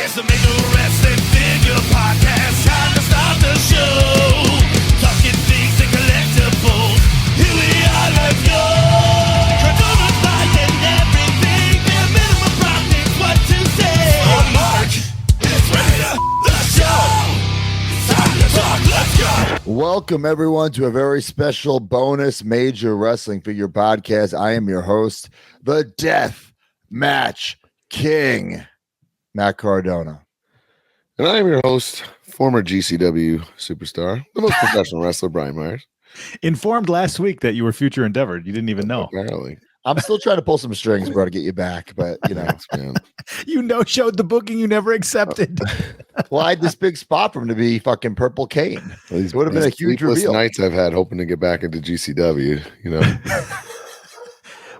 It's the Major Wrestling Figure Podcast. Time to start the show. Talking things and collectibles. Here we are, let's go. Cardona buying everything. Their minimum profits, what to say. On Mark, it's ready to the show. Time to talk, let's go. Welcome, everyone, to a very special bonus Major Wrestling Figure Podcast. I am your host, the Death Match King, Matt Cardona. And I am your host, former GCW superstar, the most professional wrestler, Brian Myers. Informed last week that you were future endeavored. You didn't even know. Apparently. I'm still trying to pull some strings, bro, to get you back, but you know. Thanks, man. You showed the booking you never accepted. Well, I had this big spot for him to be fucking Purple Cane. Well, these Would have been a huge sleepless reveal. nights I've had hoping to get back into GCW, you know.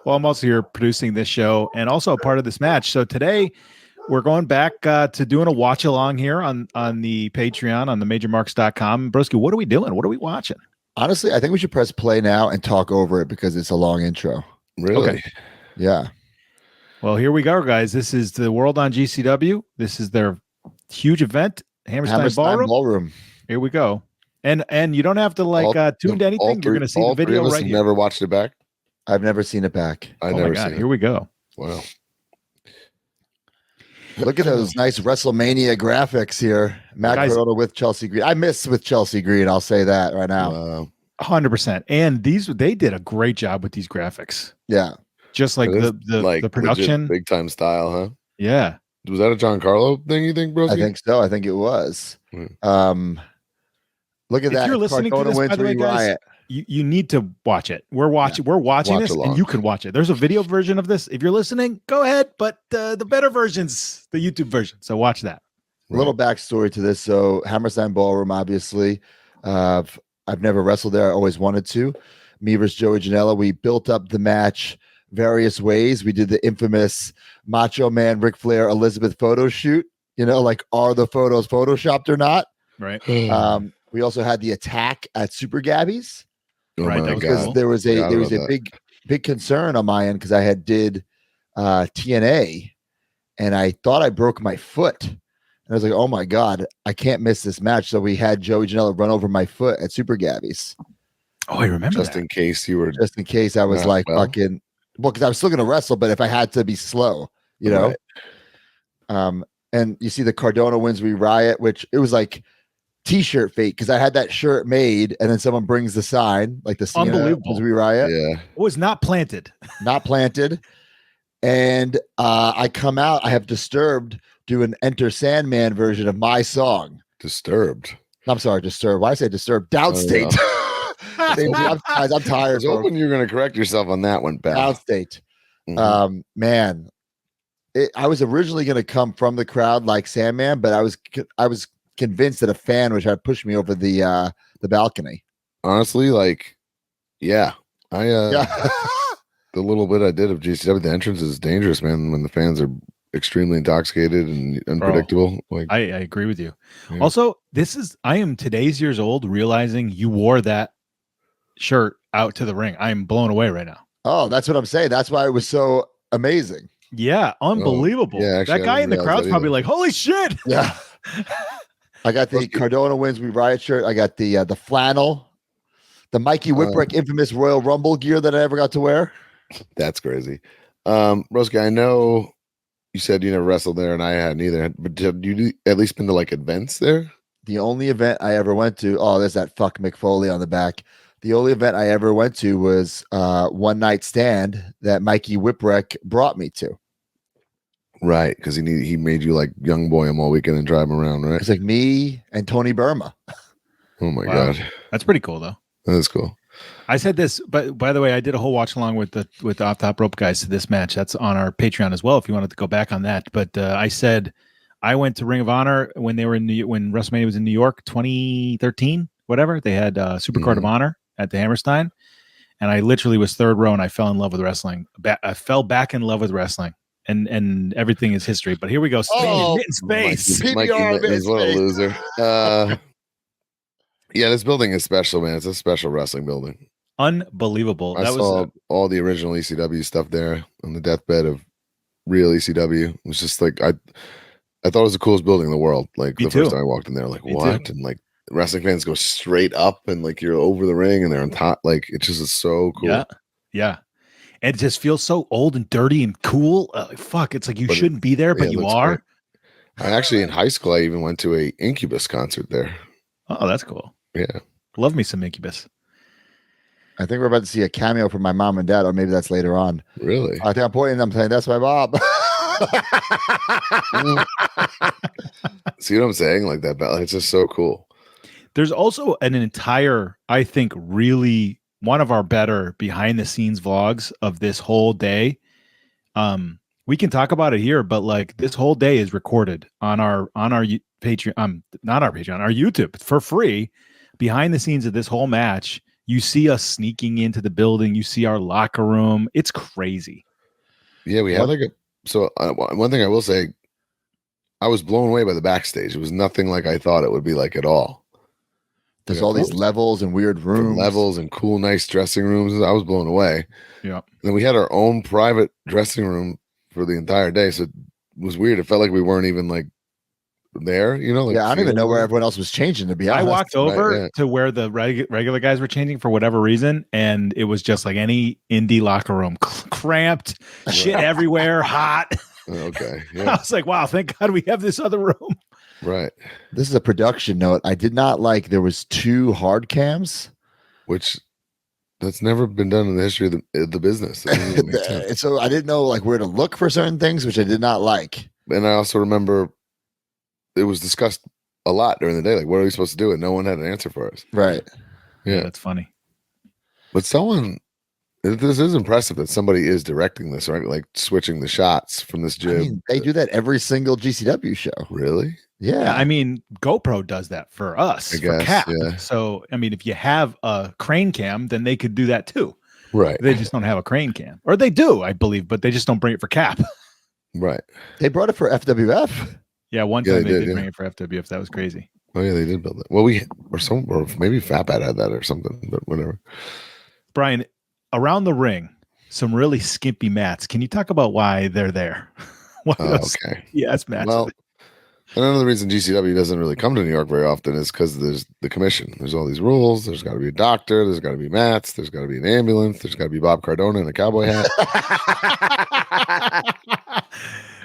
Well, I'm also here producing this show and also a part of this match. So today we're going back to doing a watch along here on the Patreon on the majormarks.com. Broski, what are we doing? What are we watching? Honestly, I think we should press play now and talk over it because it's a long intro. Really? Okay. Yeah. Well, here we go, guys. This is the World on GCW. This is their huge event, Hammerstein Ballroom. Here we go. And you don't have to tune to anything. You're going to see the video right here. Never watched it back. I've never seen it back. I Oh never my God, seen here it. we go. Wow. Look at those nice WrestleMania graphics here. Matt Guys- Cardona with Chelsea Green. I miss with Chelsea Green. I'll say that right now. Wow. 100%. And they did a great job with these graphics. Yeah. Just like It is the production. big time style, huh? Yeah. Was that a Giancarlo thing, you think, bro? I think so. I think it was. Hmm. Look at If that. you're listening to Cardona this, wins by the way, guys, Riot. you need to watch it. We're watching Watch this along. and you can watch it. There's a video version of this. If you're listening, go ahead. But the better version's the YouTube version. So watch that. A little backstory to this. So Hammerstein Ballroom, obviously. I've never wrestled there. I always wanted to. Me versus Joey Janela. We built up the match various ways. We did the infamous Macho Man Ric Flair Elizabeth photo shoot. You know, like, are the photos photoshopped or not? Right. We also had the attack at Super Gabby's. Oh Right, my that was Because God. there was Forgot a about that. big concern on my end because I had did TNA and I thought I broke my foot. And I was like, oh my God, I can't miss this match. So we had Joey Janela run over my foot at Super Gabby's Oh, I remember Just that. in case you were just in case I was Well. fucking, because I was still going to wrestle, but if I had to be slow, you know? Right. And you see the Cardona wins we riot, which it was like t-shirt fate because I had that shirt made and then someone brings the sign like the Cena Unbelievable. wins we riot. Yeah. It was not planted. Not planted. And I come out, I have Disturbed do an Enter Sandman version of my song. Disturbed. I'm sorry, Disturbed. Why did I say Disturbed? Downstate. Guys, I'm I tired. was hoping you were going to correct yourself on that one, pal. Downstate. Mhm. Man, I was originally going to come from the crowd like Sandman, but I was convinced that a fan would try to push me over the balcony. Honestly, yeah. Yeah. The little bit I did of GCW, the entrance is dangerous, man, when the fans are extremely intoxicated and unpredictable. I agree with you. Yeah. Also, I am today's years old realizing you wore that shirt out to the ring. I am blown away right now. Oh, that's what I'm saying. That's why it was so amazing. Yeah, unbelievable. yeah, actually, that I guy in didn't the realize crowd's that probably either. like, holy shit. Yeah. I got the Cardona wins we riot shirt. I got the flannel, the Mikey Whipwreck infamous Royal Rumble gear that I ever got to wear. That's crazy. Roska, I know you said you never wrestled there, and I hadn't either. But have you at least been to events there? The only event I ever went to, oh, there's that fuck McFoley on the back. The only event I ever went to was One Night Stand that Mikey Whipwreck brought me to. Right, because he made you young boy him all weekend and drive him around, right? It's like me and Tony Burma. Oh my Wow. God, That's pretty cool, though. that's cool. I said this, but by the way, I did a whole watch along with the Off Top Rope guys to this match. That's on our Patreon as well if you wanted to go back on that. But I said I went to Ring of Honor when they were when WrestleMania was in New York, 2013, whatever. They had Supercard of Honor at the Hammerstein, and I literally was third row and I fell in love with wrestling. I fell back in love with wrestling, and everything is history. But here we go, Oh, in space. Mikey PBR is what a space. loser. Yeah, this building is special, man. It's a special wrestling building. Unbelievable. I That saw was all the original ECW stuff there on the deathbed of real ECW. It was just I thought it was the coolest building in the world. Like Me the first too. time I walked in there, like Me what? too. And like wrestling fans go straight up, and like you're over the ring, and they're on top. Like it just is so cool. Yeah. Yeah. And it just feels so old and dirty and cool. Fuck, it's like you But shouldn't be there, yeah, but it you looks are. great. I actually in high school I even went to a Incubus concert there. Oh, that's cool. Yeah. Love me some Incubus. I think we're about to see a cameo from my mom and dad, or maybe that's later on. Really? I think I'm pointing. I'm saying that's my mom. See what I'm saying? Like that. It's just so cool. There's also an entire, I think, really one of our better behind the scenes vlogs of this whole day. We can talk about it here, but like this whole day is recorded on our Patreon, not our Patreon, our YouTube for free. Behind the scenes of this whole match, you see us sneaking into the building. You see our locker room. It's crazy. Yeah, we had like a. So one thing I will say, I was blown away by the backstage. It was nothing like I thought it would be like at all. There's Like, all these levels and weird rooms. Levels and cool, nice dressing rooms. I was blown away. Yeah. And then we had our own private dressing room for the entire day. So it was weird. It felt like we weren't even like there, you know? Like, Yeah, I don't even know where everyone else was changing, to be I honest. walked over Right, yeah. to where the regular guys were changing for whatever reason, and it was just like any indie locker room, cramped, shit everywhere, hot. Okay. I Yeah. was like, wow, thank God we have this other room. Right. This is a production note. I did not like there was 2 hard cams. That's never been done in the history of the business. That doesn't make sense. And so I didn't know like where to look for certain things, which I did not like. And I also remember it was discussed a lot during the day. Like, what are we supposed to do? And no one had an answer for us. Right. Yeah. That's funny. But this is impressive that somebody is directing this, right? Like switching the shots from this I jib. mean, they do that every single GCW show. Really? Yeah. Yeah, I mean, GoPro does that for us, I for guess, Cap. yeah. So, I mean, if you have a crane cam, then they could do that too. Right. They just don't have a crane cam, or they do, I believe, but they just don't bring it for Cap. Right. They brought it for FWF. Yeah, one Yeah, time they they did, did yeah. bring it for FWF. That was crazy. Oh yeah, they did build it. Well, or maybe Fatbat had that or something, but whatever. Brian, around the ring, some really skimpy mats. Can you talk about why they're there? Why those Okay. yes mats? Well, another reason GCW doesn't really come to New York very often is because there's the commission. There's all these rules. There's got to be a doctor. There's got to be mats. There's got to be an ambulance. There's got to be Bob Cardona in a cowboy hat.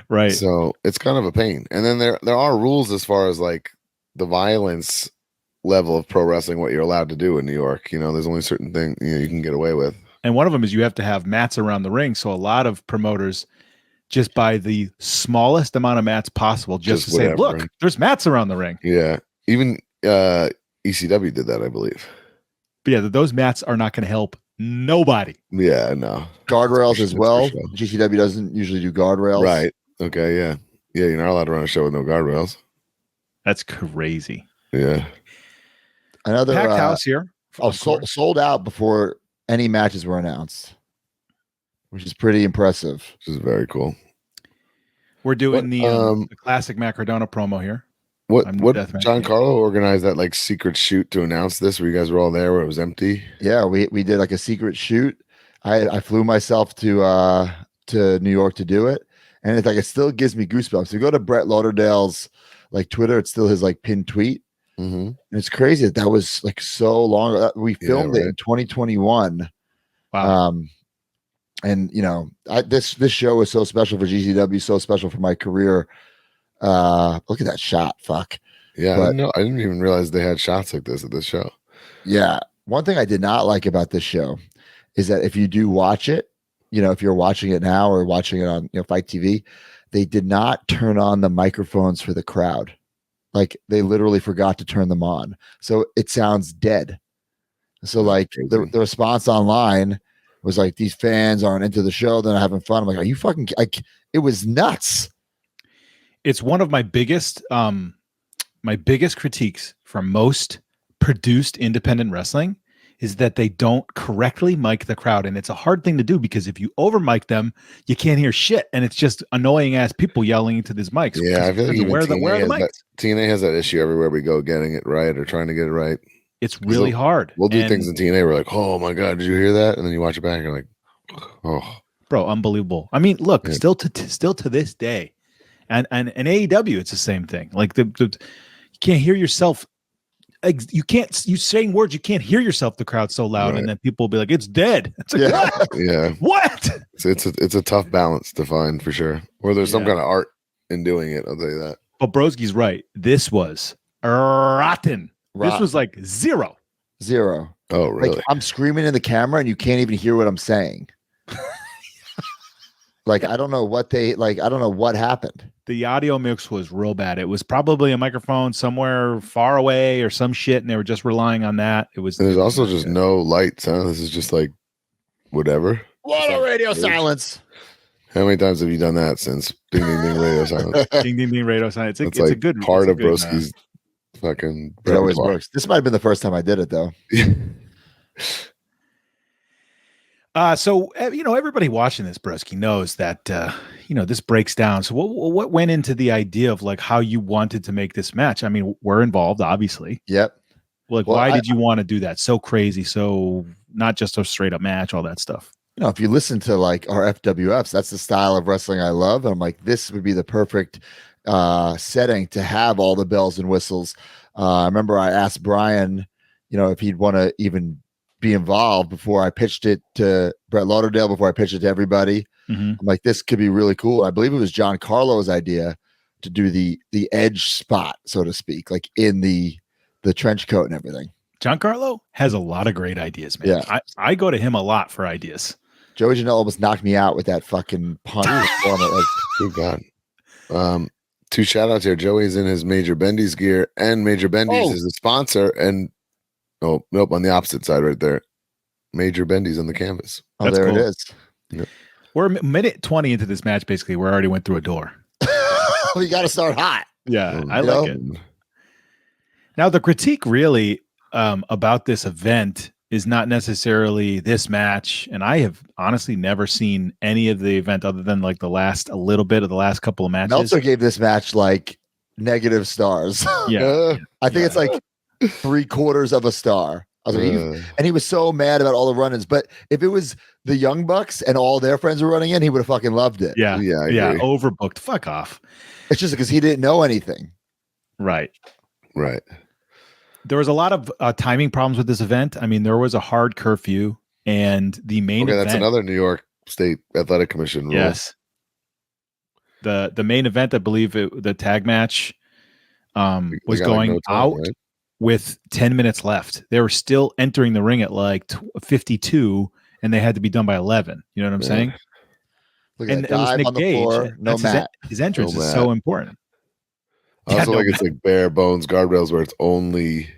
Right. So it's kind of a pain. And then there are rules as far as like the violence level of pro wrestling, what you're allowed to do in New York. You know, there's only certain things you can get away with. And one of them is you have to have mats around the ring. So a lot of promoters just buy the smallest amount of mats possible just to say, whatever, look, right? there's mats around the ring. Yeah. Even ECW did that, I believe. But yeah, those mats are not going to help nobody. Yeah, no. Guardrails as That's for well. sure. GCW doesn't usually do guardrails. Right. Okay, yeah. Yeah, you're not allowed to run a show with no guardrails. That's crazy. Yeah. Another Packed house here. of course. sold out before any matches were announced, which is pretty impressive. Which is very cool. We're doing What, the classic Matt Cardona promo here. What I'm what Deathmatch John King. Carlo organized that like secret shoot to announce this where you guys were all there where it was empty? Yeah, we did like a secret shoot. I flew myself to New York to do it, and it's like it still gives me goosebumps. If you go to Brett Lauderdale's like Twitter, it's still his like pinned tweet, Mm-hmm. and it's crazy that was like so long ago. We filmed it right. in 2021. Wow. And you know, this show is so special for GCW, so special for my career. Look at that shot. Fuck. Yeah, But- I didn't even realize they had shots like this at this show. Yeah. One thing I did not like about this show is that if you do watch it, you know, if you're watching it now or watching it on, Fight TV, they did not turn on the microphones for the crowd. Like they literally forgot to turn them on. So it sounds dead. So like the response online was like, these fans aren't into the show. They're not having fun. I'm like, are you fucking like, it was nuts. It's one of my biggest critiques from most produced independent wrestling is that they don't correctly mic the crowd. And it's a hard thing to do because if you over mic them, you can't hear shit. And it's just annoying ass people yelling into these mics. Yeah, I feel like even where are the TNA, mics? TNA has that issue everywhere we go, getting it right or trying to get it right. It's really hard. We'll do And, things in TNA. We're like, oh my god, did you hear that? And then you watch it back, and you're like, oh, bro, unbelievable. I mean, look, Yeah. still to this day, And AEW, it's the same thing. Like you can't hear yourself. You saying words, you can't hear yourself. The crowd's so loud, Right. and then people will be like, "It's dead." It's like, Yeah. what? Yeah. What? It's a tough balance to find for sure. Or there's some Yeah. kind of art in doing it. I'll tell you that. But Broski's right. This was rotten. This was like 0. Oh, really? Like I'm screaming in the camera and you can't even hear what I'm saying. Like I don't know what I don't know what happened. The audio mix was real bad. It was probably a microphone somewhere far away or some shit, and they were just relying on that. It was. And there's also not just good. no lights, huh? This is just like whatever. What a radio It's- silence. How many times have you done that since Ding Ding Ding Radio Silence? Ding ding ding radio sign. It's It's a like good part it's a of good, Broski's fucking It always repertoire. works. This might have been the first time I did it though. So everybody watching this, Broski, knows that this breaks down. So what went into the idea of like how you wanted to make this match? I mean, we're involved, obviously. Yep. Like, Well, why I- did you want to do that? So crazy, so not just a straight up match, all that stuff. If you listen to like our FWFs, that's the style of wrestling I love. And I'm like, this would be the perfect setting to have all the bells and whistles. I remember I asked Brian, if he'd want to even be involved before I pitched it to Brett Lauderdale, before I pitched it to everybody. Mhm. I'm like, this could be really cool. I believe it was John Carlo's idea to do the edge spot, so to speak, like in the trench coat and everything. Giancarlo has a lot of great ideas, man. Yeah. I go to him a lot for ideas. Joey Janela almost knocked me out with that fucking punch. Good God. 2 shout outs here. Joey's in his Major Bendy's gear, and Major Bendy's is a sponsor. And nope, on the opposite side right there. Major Bendy's on the canvas. Oh, That's there cool. it is. We're a minute 20 into this match, basically. We already went through a door. You got to start hot. Yeah, I You like know? it. Now, the critique really about this event is not necessarily this match, and I have honestly never seen any of the event other than like a little bit of the last couple of matches. Meltzer gave this match like negative stars. Yeah, I think it's like 3/4 of a star. I was like, and he was so mad about all the run-ins. But if it was the Young Bucks and all their friends were running in, he would have fucking loved it. yeah, I yeah. agree. Overbooked. Fuck off. It's just because he didn't know anything. Right. Right. There was a lot of timing problems with this event. I mean, there was a hard curfew, and the main Okay, event. that's another New York State Athletic Commission rule. Yes. The main event, I believe, the tag match was They got, like, going no time, out right? with 10 minutes left. They were still entering the ring at like 52, and they had to be done by 11. You know what I'm Yeah. saying? Look at And that it was dive Nick on the Gage. floor. No That's mat. his entrance No is mat. so important. I also Yeah, like no, it's like bare bones guardrails where it's only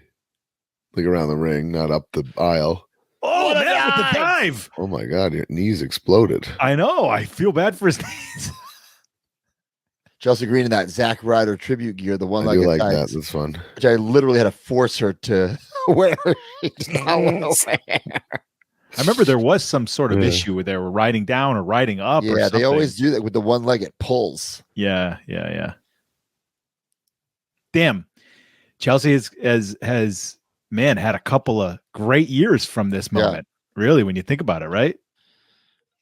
like around the ring, not up the aisle. Oh, What a man, with the dive! dive. Oh my God, your knees exploded. I know. I feel bad for his knees. Chelsea Green in that Zack Ryder tribute gear, the I one-legged do like that. tights, That's fun. which I literally had to force her to wear. She did not want to wear. I remember there was some sort of Yeah. issue where they were riding down or riding up. or Yeah, they something. always do that with the one leg. It pulls. Yeah. Damn. Chelsea has man had a couple of great years from this Yeah. moment. Really, when you think about it, right?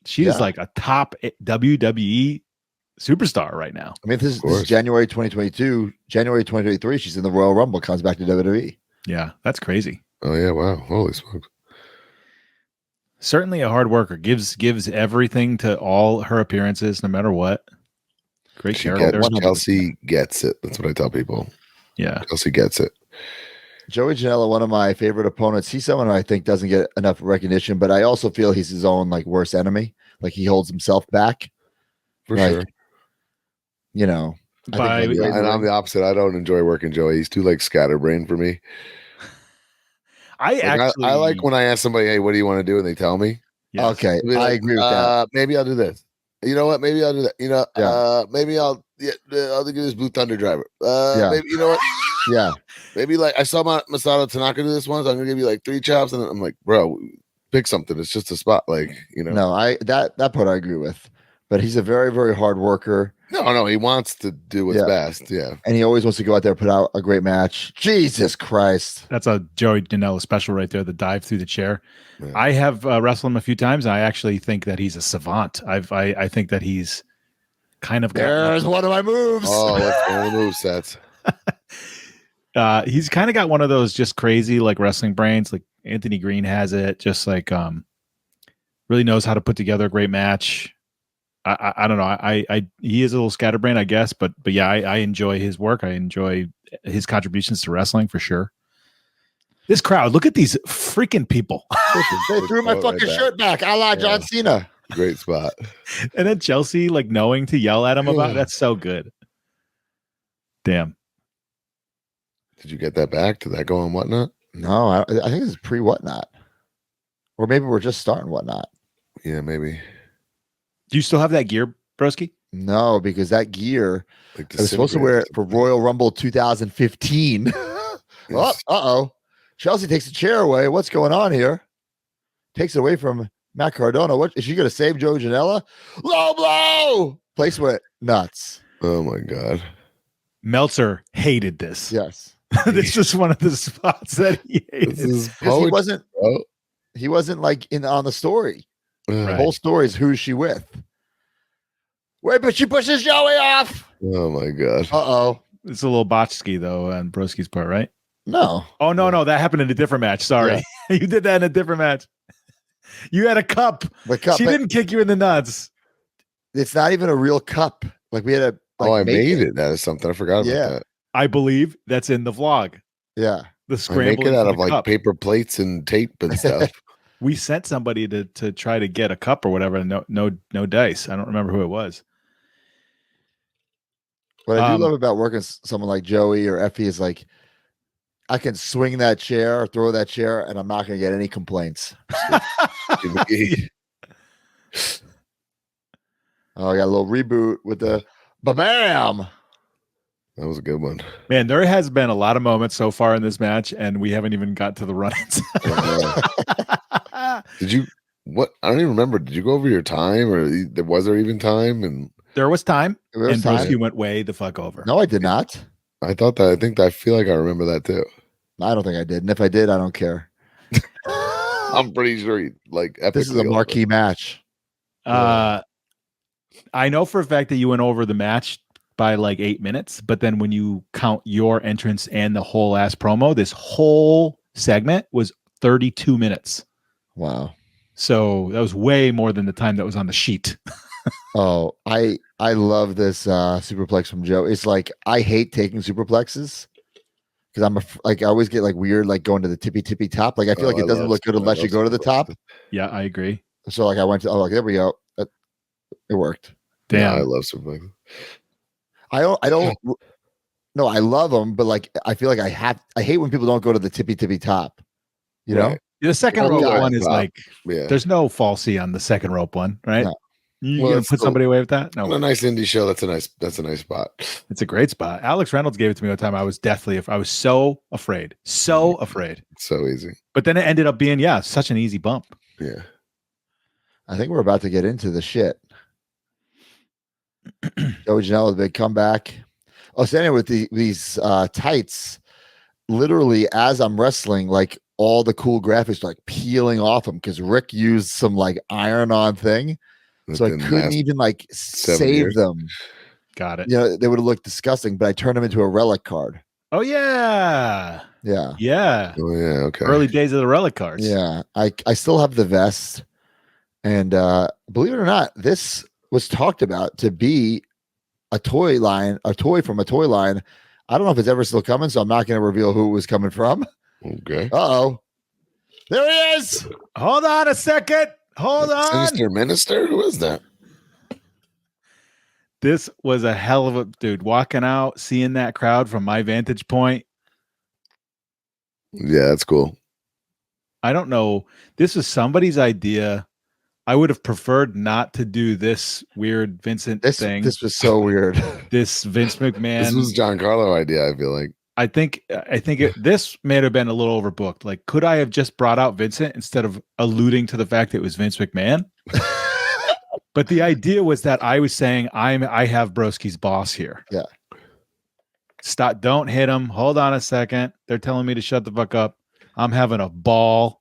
She is Yeah. like a top WWE superstar right now. I mean, this is course. January 2022. January 2023, she's in the Royal Rumble, comes back to WWE. Yeah, that's crazy. Oh yeah, wow. Holy smokes. Certainly a hard worker. Gives everything to all her appearances, no matter what. Great character. 100%. Chelsea gets it. That's what I tell people. Yeah. Chelsea gets it. Joey Janela, one of my favorite opponents. He's someone who I think doesn't get enough recognition, but I also feel he's his own like worst enemy. Like he holds himself back. For Like, sure. You know, I By- think Yeah, and I'm the opposite. I don't enjoy working Joey. He's too like scatterbrained for me. I Like, actually I like when I ask somebody, "Hey, what do you want to do?" and they tell me. Yes. okay, I'll be I like, agree with that. Maybe I'll do this. You know what? Maybe I'll do that. You know, Yeah. maybe I'll do this Blue Thunder driver. Yeah. Maybe you know what? Yeah, Maybe like I saw Masato Tanaka do this once. I'm gonna give you like 3 chops, and I'm like, bro, pick something. It's just a spot, like you know. no, that part I agree with. But he's a very, very hard worker, No, he wants to do what's Yeah. best. Yeah, and he always wants to go out there and put out a great match. Jesus Christ! That's a Joey Janela special right there, the dive through the chair. Yeah. I have wrestled him a few times. And I actually think that he's a savant. I think that he's kind of got There's one of my moves. Oh, that's one of the move sets. he's kind of got one of those just crazy like wrestling brains. Like Anthony Green has it. Just like really knows how to put together a great match. I don't know. I he is a little scatterbrained, I guess, but yeah, I enjoy his work. I enjoy his contributions to wrestling for sure. This crowd, look at these freaking people. They threw my Right fucking back. shirt back, a la John Cena. Great spot. And then Chelsea like knowing to yell at him about it. That's so good. Damn. Did you get that back? Did that go on Whatnot? No, I think it's pre whatnot, or maybe we're just starting whatnot. Yeah, maybe. Do you still have that gear, broski? No, because that gear Like I was supposed to wear it for Royal Rumble 2015. Oh. Chelsea takes the chair away. What's going on here? Takes it away from Matt Cardona. What is she going to save Joe Janela? Low blow. Place went nuts. Oh my god. Meltzer hated this. Yes. This is one of the spots that he hated. This is Because poetry, he wasn't like on the story. bro. The whole story is who's she with. Wait, but she pushes Joey off. Oh my god. Uh-oh. It's a little botchski though on Broski's part, right? No. Oh no, that happened in a different match. Sorry. You did that in a different match. You had a cup. The cup. She didn't kick you in the nuts. It's not even a real cup. Like we had a I made it out of something. I forgot about that. I believe that's in the vlog. Yeah. The I scramble make it out of the like cup. paper plates and tape and stuff. We sent somebody to try to get a cup or whatever. No dice. I don't remember who it was. What I do love about working with someone like Joey or Effie is like I can swing that chair or throw that chair and I'm not going to get any complaints. Oh, I got a little reboot with the ba-bam. That was a good one. Man, there has been a lot of moments so far in this match, and we haven't even got to the run-ins. Did you? What? I don't even remember. Did you go over your time, or was there even time? And There was time, There was and time. Broski went way the fuck over. No, I did not. I thought that. I feel like I remember that too. I don't think I did. And if I did, I don't care. I'm pretty sure. This is a marquee match. I know for a fact that you went over the match by like 8 minutes, but then when you count your entrance and the whole ass promo, this whole segment was 32 minutes. Wow. So that was way more than the time that was on the sheet. Oh, I love this superplex from Joe. It's like I hate taking superplexes because I always get like weird like going to the tippy top. Like I feel like it doesn't look good unless you go to the top. Yeah, I agree. So like I went to there we go. It worked. Damn. Yeah, I love something. I don't. No, I love them, but like I feel like I hate when people don't go to the tippy top. You know, Right. The second Oh, rope yeah, one is top. like Yeah. there's no falsy on the second rope one, right? No. You Well, gonna it's put still- somebody away with that? No, On a nice indie show. That's a nice spot. it's a great spot. Alex Reynolds gave it to me one time. I was so afraid, So easy. but then it ended up being such an easy bump. Yeah. I think we're about to get into the shit. Joe Janela, the big comeback. Oh, so anyway, with these tights, literally as I'm wrestling, like all the cool graphics like peeling off them because Rick used some like iron-on thing, so I Within the couldn't last even like 7 save years. them. Got it. You know, they would have looked disgusting, but I turned them into a relic card. Oh yeah, Yeah, yeah. Oh yeah. Okay. Early days of the relic cards. yeah. I still have the vest, and believe it or not, this was talked about to be a toy from a toy line. I don't know if it's ever still coming, so I'm not going to reveal who it was coming from. Okay. Uh-oh. There he is. Hold on a second. Hold on. Sinister Minister. Who is that? This was a hell of a dude. Walking out, seeing that crowd from my vantage point. Yeah, that's cool. I don't know. This was somebody's idea. I would have preferred not to do this weird Vincent thing. This was so weird. This Vince McMahon. This was John Carlo idea. I feel like. I think this may have been a little overbooked. Like, could I have just brought out Vincent instead of alluding to the fact that it was Vince McMahon? But the idea was that I was saying I have Broski's boss here. Yeah. Stop! Don't hit him. Hold on a second. They're telling me to shut the fuck up. I'm having a ball.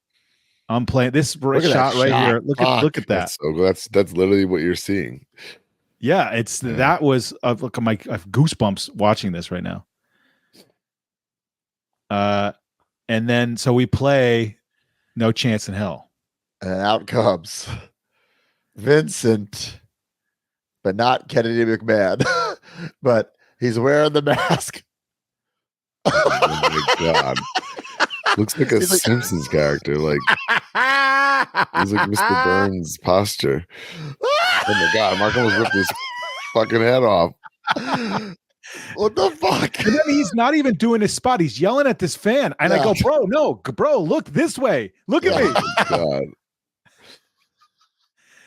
I'm playing this at shot that right shot. here. Look at that. That's so cool. That's literally what you're seeing. Yeah, that was look at I have goosebumps watching this right now. And then so we play No Chance in Hell. And out comes Vincent, but not Kennedy McMahon. But he's wearing the mask. Oh my God. Looks like a He's like- Simpsons character. Like he's like Mr. Burns posture. Oh my God, Mark almost ripped his fucking head off. What the fuck? And then he's not even doing his spot. He's yelling at this fan. And I go, bro, look this way. Look at me. Oh, God.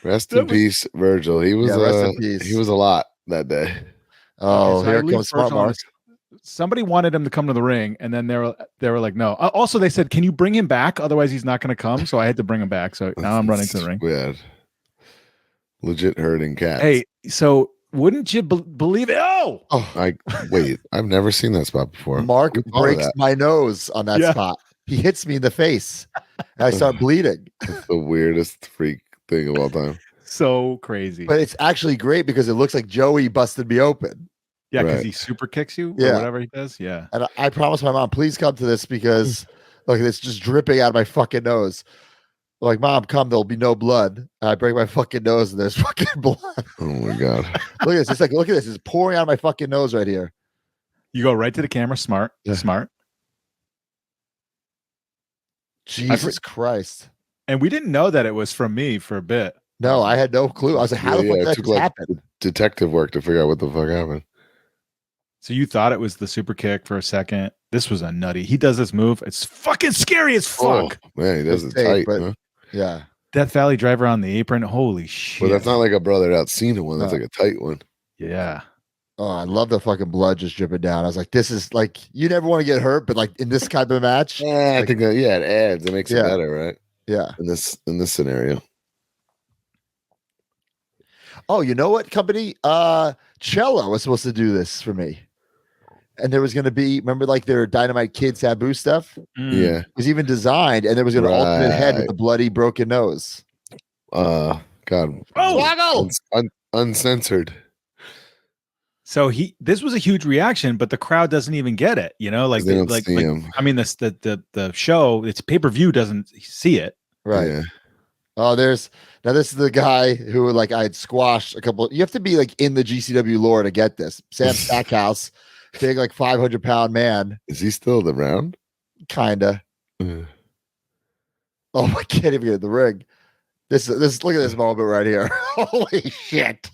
Rest in peace, Virgil. He was rest in peace. he was a lot that day. Oh, So I here leave comes Smart Virgil on Mark. Somebody wanted him to come to the ring, and then they were like, no. Also, they said, can you bring him back? Otherwise, he's not going to come. So I had to bring him back. So now I'm running to the ring. Yeah. Legit herding cats. Hey, so wouldn't you believe it? Oh, Wait, I've never seen that spot before. Mark Who thought of breaks that? my nose on that spot. He hits me in the face. And I start bleeding. That's the weirdest freak thing of all time. so crazy. But it's actually great because it looks like Joey busted me open. Yeah, because Right. he super kicks you or Yeah. whatever he does. Yeah. And I promised my mom, please come to this because look, it's just dripping out of my fucking nose. Like, Mom, come, there'll be no blood. And I break my fucking nose and there's fucking blood. Oh my God. Look at this. It's like, look at this. It's pouring out of my fucking nose right here. You go right to the camera. Smart. Yeah. Smart. Jesus Christ. And we didn't know that it was from me for a bit. No, I had no clue. I was like, how the fuck it did that took just like happen? detective work to figure out what the fuck happened. So you thought it was the super kick for a second. This was a nutty. He does this move. It's fucking scary as fuck. Oh, man, he does it It's safe, tight. but- Huh? Yeah. Death Valley driver on the apron. Holy shit. But that's not like a brother out Cena one. That's No. like a tight one. Yeah. Oh, I love the fucking blood just dripping down. I was like, this is like, you never want to get hurt, but like in this kind of match, I think that it adds. It makes it Yeah. better, right? yeah. In this scenario. Oh, you know what, company? Cello was supposed to do this for me. And there was going to be, remember, like their Dynamite Kid Sabu stuff? Mm. Yeah. It was even designed, and there was an alternate head with Right. the bloody broken nose. God. Oh, Uncensored. So this was a huge reaction, but the crowd doesn't even get it. You know, like They don't like see him. I mean, the show, it's pay-per-view doesn't see it. right. Yeah. Oh, this is the guy who like I had squashed a couple. You have to be like in the GCW lore to get this. Sam Stackhouse, big like 500-pound man, Is he still around? kinda. Uh, Oh, I can't even get in the ring. This look at this moment right here. Holy shit.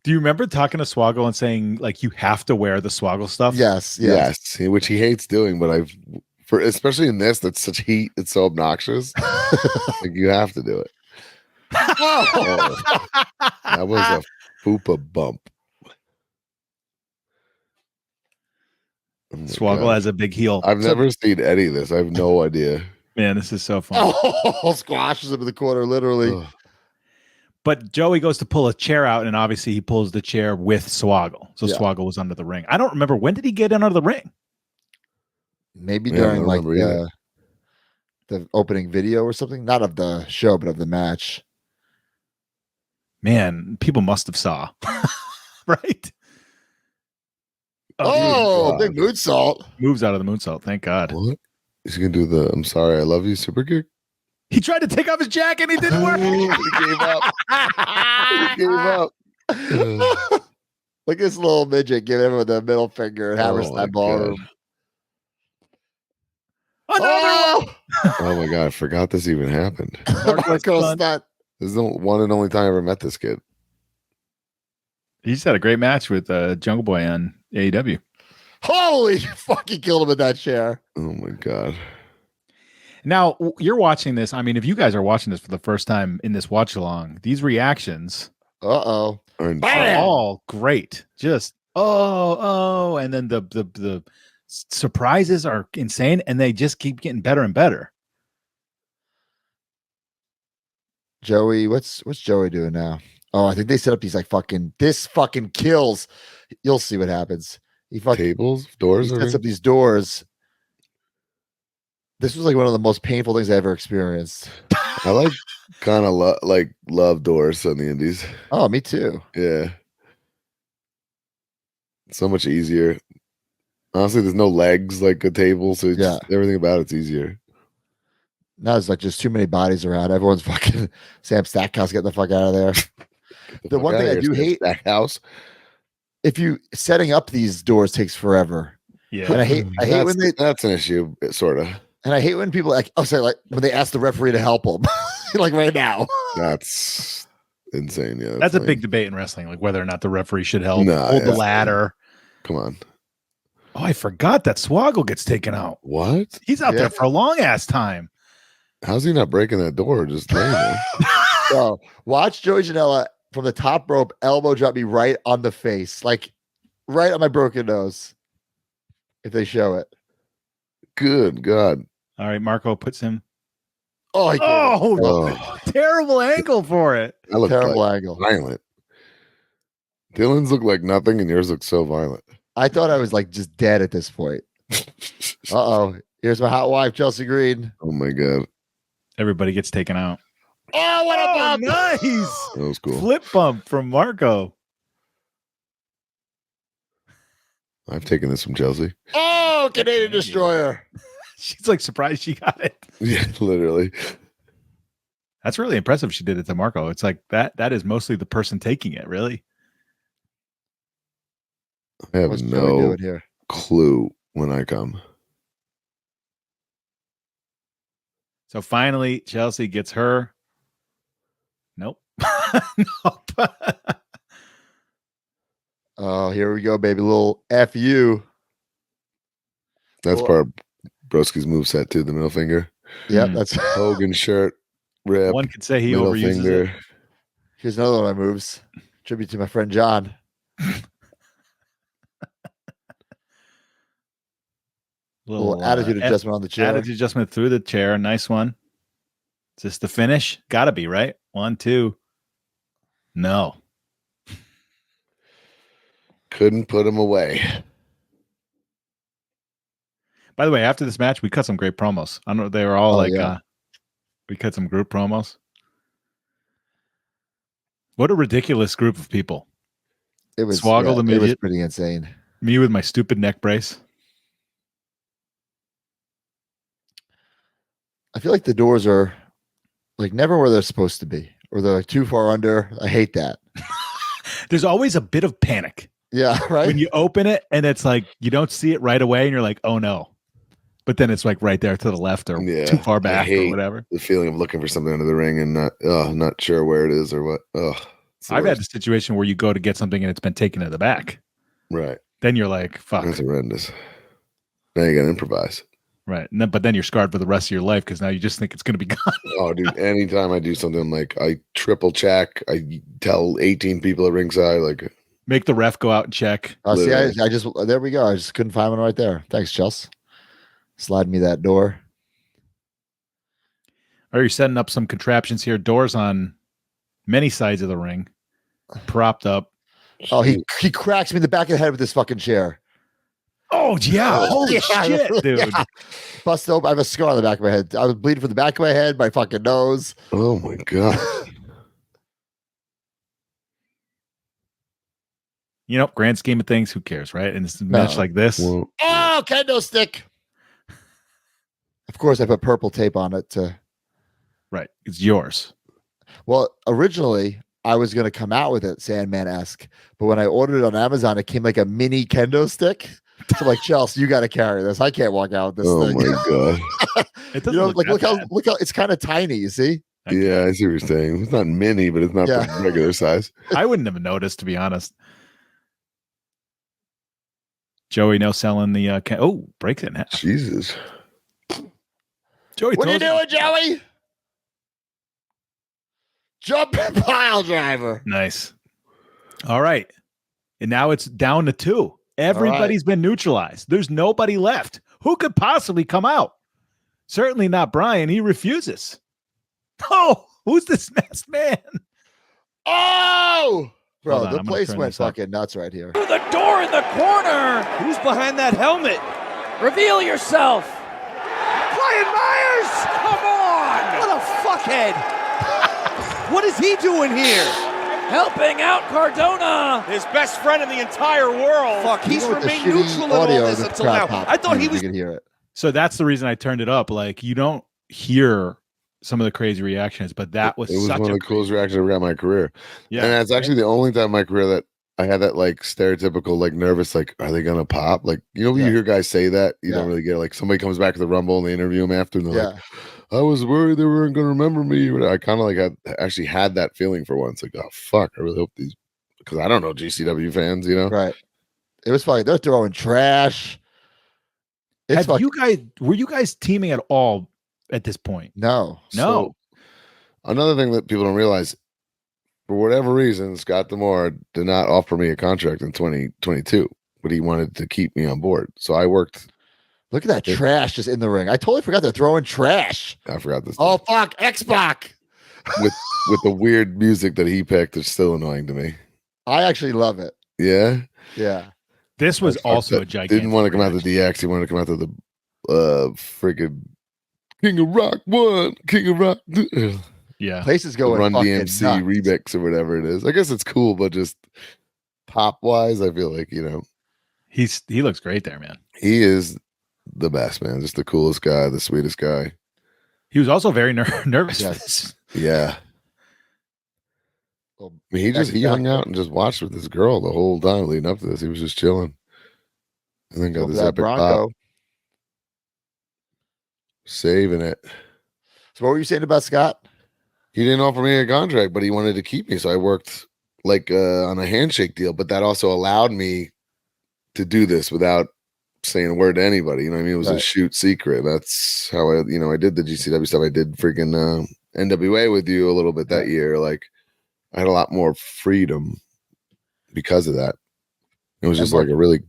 Do you remember talking to Swoggle and saying like you have to wear the Swoggle stuff? Yes. Yes, which he hates doing, but especially in this, that's such heat, it's so obnoxious. Like you have to do it. Oh, that was a poopa bump. Oh my Swoggle God. has a big heel. I've So- never seen any of this. I have no idea. Man, this is so fun. Oh, squashes him in the corner, literally. Ugh. But Joey goes to pull a chair out, and obviously he pulls the chair with Swoggle. So Yeah. Swoggle was under the ring. I don't remember, when did he get under the ring? Maybe Yeah, I during don't like remember either. the opening video or something. Not of the show, but of the match. Man, people must have saw. Right? Oh, God. big moonsault. Moves out of the moonsault. Thank God. What? Is he gonna do the "I'm sorry, I love you" super kick? He tried to take off his jacket and he didn't work. He gave up. He gave up. Look at this little midget giving everyone the middle finger at Oh Hammerstein my Ballroom. Another Oh, Oh my God, I forgot this even happened. Marco Fun. stunt. This is the one and only time I ever met this kid. He just had a great match with Jungle Boy on AEW. Holy, you fucking killed him with that chair. Oh my God. Now you're watching this. I mean, if you guys are watching this for the first time in this watch along, these reactions Uh-oh. And Bam! are all great. Just and then the surprises are insane, and they just keep getting better and better. Joey, what's Joey doing now? Oh, I think they set up these like this fucking kills. You'll see what happens. He fucking tables, doors, he or sets up these doors. This was like one of the most painful things I ever experienced. I like kind of love doors on the indies. Oh, me too. Yeah. So much easier. Honestly, there's no legs like a table, so it's everything about it's easier. Now it's like just too many bodies around. Everyone's fucking Sam Stackhouse getting the fuck out of there. The one thing I do hate, Stackhouse. if you setting up these doors takes forever. Yeah. And I hate when that's an issue, sort of. And I hate when people like when they ask the referee to help them, like right now. That's insane. Yeah, that's a big debate in wrestling, like whether or not the referee should help hold the ladder. Come on. Oh, I forgot that Swoggle gets taken out. What? He's out there for a long ass time. How's he not breaking that door? Just laying there. So watch Joey Janela from the top rope elbow drop me right on the face, like right on my broken nose. If they show it. Good God. All right, Marco puts him. Oh, terrible angle for it. That looked terrible angle. Violent. Dylan's look like nothing, and yours look so violent. I thought I was like just dead at this point. Here's my hot wife, Chelsea Green. Oh my God. Everybody gets taken out. Oh, what a bump! Nice. That was cool. Flip bump from Marco. I've taken this from Chelsea. Oh, Canadian Destroyer. She's like surprised she got it. Yeah, literally. That's really impressive. She did it to Marco. It's like that is mostly the person taking it, really. I have no clue when I come. So finally, Chelsea gets her. Nope. Nope. Oh, here we go, baby. Little FU. That's part of Broski's moveset too, the middle finger. Yep, that's Hogan shirt, rip. One could say he overuses it. Here's another one of my moves. Tribute to my friend John. Little attitude adjustment on the chair. Attitude adjustment through the chair. Nice one. Is this the finish? Gotta be, right? 1, 2. No. Couldn't put him away. By the way, after this match, we cut some great promos. I know they were all we cut some group promos. What a ridiculous group of people. It was Swoggle the midget. It was pretty insane. Me with my stupid neck brace. I feel like the doors are like never where they're supposed to be, or they're like too far under. I hate that. There's always a bit of panic. Yeah, right. When you open it and it's like you don't see it right away, and you're like, "Oh no!" But then it's like right there to the left or too far back or whatever. The feeling of looking for something under the ring and not sure where it is or what. I've had the situation where you go to get something and it's been taken to the back. Right. Then you're like, "Fuck." That's horrendous. Now you got to improvise. Right. But then you're scarred for the rest of your life because now you just think it's going to be gone. Oh, dude. Anytime I do something like I triple check, I tell 18 people at ringside, like, make the ref go out and check. See, I just, there we go. I just couldn't find one right there. Thanks, Chelsea. Slide me that door. Are you setting up some contraptions here? Doors on many sides of the ring, propped up. Oh, he cracks me in the back of the head with this fucking chair. Oh, yeah. Holy shit, dude. Yeah. Bust open. I have a scar on the back of my head. I was bleeding from the back of my head, my fucking nose. Oh, my God. You know, grand scheme of things, who cares, right? And it's a match like this. Well, oh, kendo stick. Of course, I put purple tape on it to. Right. It's yours. Well, originally, I was going to come out with it Sandman-esque, but when I ordered it on Amazon, it came like a mini kendo stick. So I'm like, Chelsea, you got to carry this. I can't walk out with this thing. Oh my God. It doesn't look how it's kind of tiny, you see? Yeah, I see what you're saying. It's not mini, but it's not regular size. I wouldn't have noticed, to be honest. Joey no selling the breaks it in half. Jesus. Joey, what are you doing, Joey? Jumping pile driver. Nice. All right. And now it's down to 2. Everybody's been neutralized. There's nobody left. Who could possibly come out? Certainly not Brian. He refuses. Oh, who's this masked man? Oh, bro, the place went fucking nuts right here. Through the door in the corner. Who's behind that helmet? Reveal yourself. Brian Come on! What a fuckhead! What is he doing here? Helping out Cardona. His best friend in the entire world. Fuck, he's remained neutral in all this until now. I thought he was. You could hear it. So that's the reason I turned it up. Like, you don't hear some of the crazy reactions, but that was It was such one a of the coolest reactions I ever got in my career. Yeah. And that's actually the only time in my career that I had that like stereotypical, like nervous, like, are they gonna pop? Like, you know, when you hear guys say that, you don't really get it. Like somebody comes back to the Rumble and they interview him after and they're like, I was worried they weren't gonna remember me. But I kind of like actually had that feeling for once. Like, oh fuck, I really hope these, because I don't know GCW fans, you know. Right. It was funny. They're throwing trash. Were you guys teaming at all at this point? No. So, another thing that people don't realize, for whatever reason, Scott D'Amore did not offer me a contract in 2022, but he wanted to keep me on board. So I worked. Look at that trash just in the ring. I totally forgot they're throwing trash. I forgot this. Oh, fuck. X-Pac. With the weird music that he picked, it's still annoying to me. I actually love it. Yeah. Yeah. This was also a gigantic. Didn't want to come out to DX. He wanted to come out to the freaking King of Rock 1, King of Rock 2. Yeah. Places going Run fucking DMC nuts. remix or whatever it is. I guess it's cool, but just pop wise, I feel like, you know, he looks great there, man. he is the best, man. Just the coolest guy, the sweetest guy. He was also very nervous for this. Yeah. I mean, he hung out and just watched with this girl the whole time leading up to this. He was just chilling. And then got this epic pop. Saving it. So what were you saying about Scott? He didn't offer me a contract, but he wanted to keep me. So I worked like on a handshake deal, but that also allowed me to do this without saying a word to anybody. You know what I mean? It was a shoot secret. That's how I did the GCW stuff. I did freaking NWA with you a little bit that year. Like I had a lot more freedom because of that. It was just like a really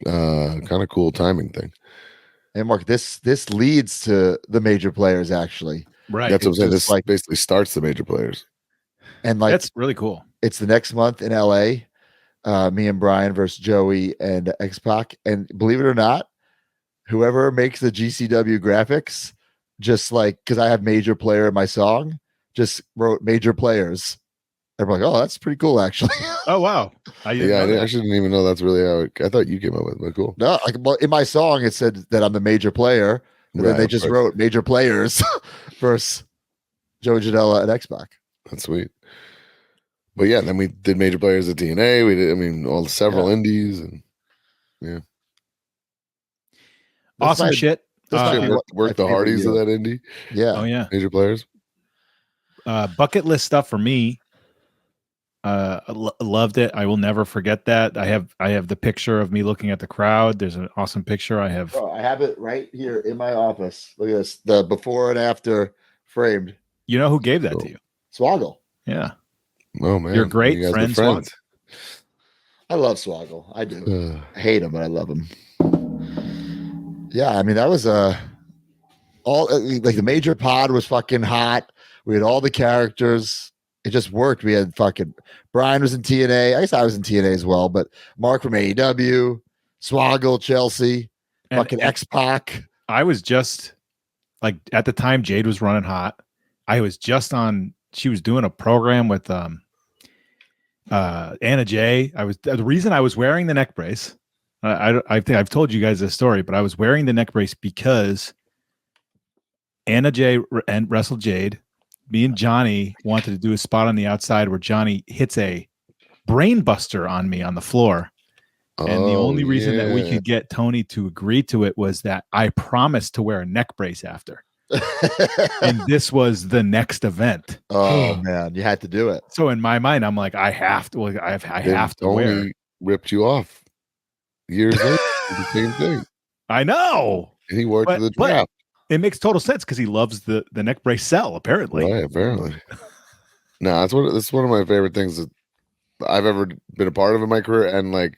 kind of cool timing thing. And Mark, this leads to the major players actually. Right. That's what I'm saying. This like basically starts the major players. And like that's really cool. It's the next month in LA. Me and Brian versus Joey and X-Pac. And believe it or not, whoever makes the GCW graphics, just like because I have major player in my song, just wrote major players. And we're like, oh, that's pretty cool, actually. Oh wow. I actually didn't even know that's really how I thought you came up with it, but cool. No, in my song it said that I'm the major player, and then they just wrote major players versus Joey Janela and X-Pac. That's sweet. But yeah, then we did major players at TNA. We did, several indies, and awesome shit. Worked the Hardys of that indie. Yeah. Oh yeah. Major players. Bucket list stuff for me. Loved it. I will never forget that. I have the picture of me looking at the crowd. There's an awesome picture. I have it right here in my office. Look at this, the before and after framed. You know who gave that to you? Swoggle. Yeah. Oh man, your great friend Swoggle. I love Swoggle. I do. I hate him, but I love him. Yeah, I mean that was all like the major pod was fucking hot. We had all the characters. It just worked. We had fucking Brian was in TNA. I guess I was in TNA as well, but Mark from AEW, Swoggle, Chelsea, fucking X-Pac. I was just like at the time Jade was running hot. I was just on. She was doing a program with Anna Jay. The reason I was wearing the neck brace. I think I've told you guys this story, but I was wearing the neck brace because Anna Jay and wrestled Jade. Me and Johnny wanted to do a spot on the outside where Johnny hits a brain buster on me on the floor. And the only reason that we could get Tony to agree to it was that I promised to wear a neck brace after. And this was the next event. Oh man, you had to do it. So in my mind, I'm like, I have to Tony wear. Ripped you off years later. The same thing. I know. And he wore it to the draft. It makes total sense because he loves the neck brace sell, apparently. Right, apparently. No, that's one of my favorite things that I've ever been a part of in my career, and like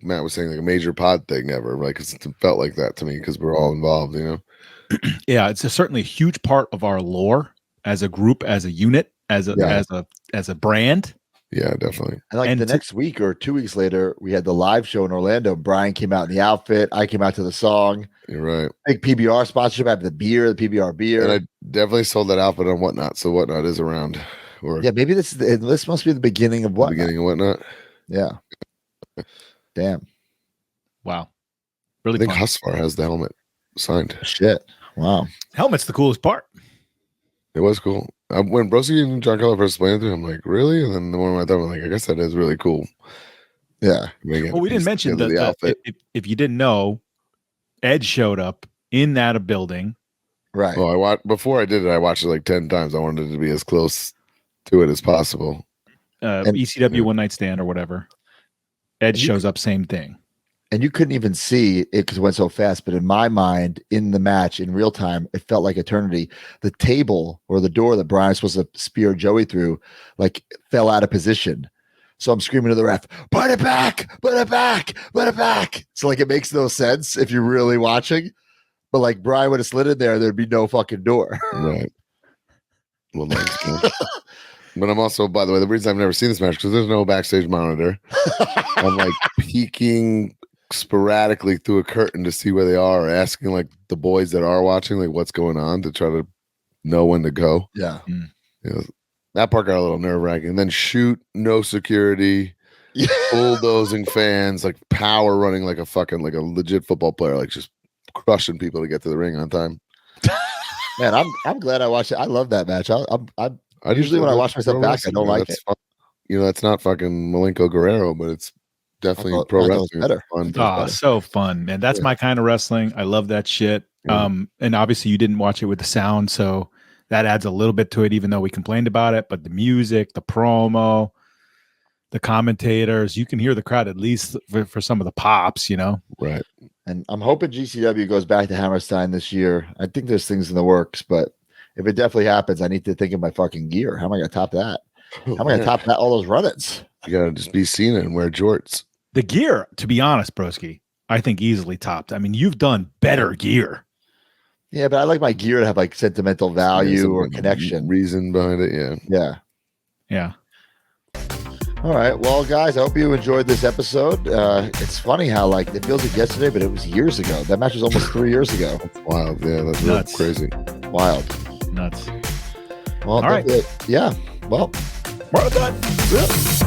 Matt was saying, like a major pod thing ever. Like it felt like that to me because we're all involved, you know. Yeah, it's certainly a huge part of our lore as a group, as a unit, as a brand. Yeah, definitely. And like And the next week or 2 weeks later, we had the live show in Orlando. Brian came out in the outfit. I came out to the song. You're right. Big PBR sponsorship. I have the beer, the PBR beer. And I definitely sold that outfit on Whatnot, so Whatnot is around. Or Yeah, maybe this must be the beginning of the what? beginning of Whatnot. Yeah. Damn. Wow. I Really think fun. Husfar has the helmet signed. Shit. Wow. Helmet's the coolest part. It was cool. When Broski and John Carlo first playing through, I'm like, really? And then the more I thought, I'm like, I guess that is really cool. Yeah. Well, we didn't mention the that outfit. if you didn't know, Ed showed up in that building. Right. Well, I watched before I did it. I watched it like 10 times. I wanted it to be as close to it as possible. ECW One Night Stand or whatever. Ed shows up, same thing. And you couldn't even see it because it went so fast. But in my mind, in the match, in real time, it felt like eternity. The table or the door that Brian was supposed to spear Joey through, like, fell out of position. So I'm screaming to the ref, put it back, put it back, put it back. So, like, it makes no sense if you're really watching. But, like, Brian would have slid in there, there'd be no fucking door. Right. Well, nice. But I'm also, by the way, the reason I've never seen this match because there's no backstage monitor. I'm like peeking sporadically through a curtain to see where they are, or asking like the boys that are watching, like what's going on, to try to know when to go. Yeah. You know, that part got a little nerve wracking. Then shoot, no security, bulldozing fans, like power running like a fucking like a legit football player, like just crushing people to get to the ring on time. Man, I'm glad I watched it. I love that match. I usually when I watch myself back, I don't like it. You know, that's not fucking Malenko Guerrero, but it's definitely pro wrestling. Better. Oh, so fun, man. That's my kind of wrestling. I love that shit. Yeah. And obviously you didn't watch it with the sound, so that adds a little bit to it, even though we complained about it. But the music, the promo, the commentators, you can hear the crowd at least for some of the pops, you know? Right. And I'm hoping GCW goes back to Hammerstein this year. I think there's things in the works, but if it definitely happens, I need to think of my fucking gear. How am I going to top that? How am I going to top that? All those run-ins. You got to just be seen and wear jorts. The gear, to be honest, Broski, I think easily topped. I mean, you've done better gear. Yeah, but I like my gear to have like sentimental value or connection. Reason behind it, yeah. Yeah. Yeah. All right. Well, guys, I hope you enjoyed this episode. It's funny how like it feels like yesterday, but it was years ago. That match was almost 3 years ago. That's wild. Yeah, that's Nuts. crazy. Wild. Nuts. Well, all right. Yeah. Well, Well done. yeah.